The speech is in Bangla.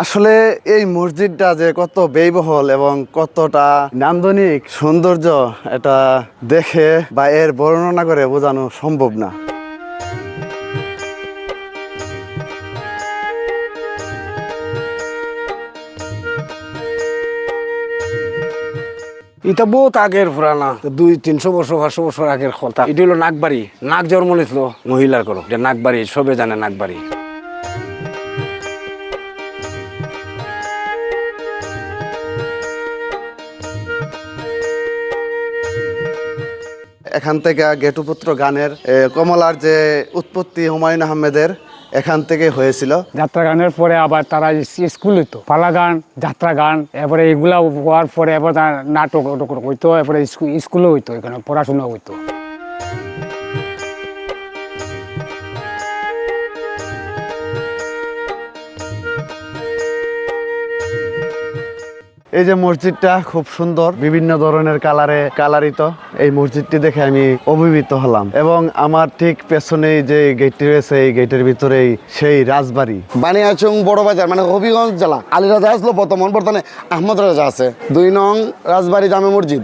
আসলে এই মসজিদটা যে কত ব্যয়বহুল এবং কতটা নান্দনিক সৌন্দর্য, এটা দেখে বা এর বর্ণনা করে বোঝানো সম্ভব না। এটা বহুত আগের পুরানা, 200-300 বছর 500 বছর আগের কথা। এটা হলো নাগবাড়ি, নাগ জন্ম নিছিল মহিলার করো, এটা নাগবাড়ি, সবে জানে নাগবাড়ি। এখান থেকে গেটুপুত্র গানের কমলার যে উৎপত্তি হুমায়ুন আহমেদের এখান থেকে হয়েছিল। যাত্রা গানের পরে আবার তারা স্কুল হইতো, পালা গান, যাত্রা গান, এরপরে এগুলা হওয়ার পরে এবার নাটক হইতো, এরপরে স্কুলও হইতো, এখানে পড়াশোনা হইতো। এই যে মসজিদটা খুব সুন্দর, বিভিন্ন ধরনের কালারে কালারিত। এই মসজিদটি দেখে আমি অভিভূত হলাম এবং আমার ঠিক পেছনেই যে গেটটি রয়েছে, এই গেটের ভিতরেই সেই রাজবাড়ি। বানিয়াচং বড় বাজার মানে হবিগঞ্জ জেলা। আলী রাজা আসলো বর্তমান বর্তমানে আহমদ রাজা আছে। 2 নং রাজবাড়ি জামে মসজিদ।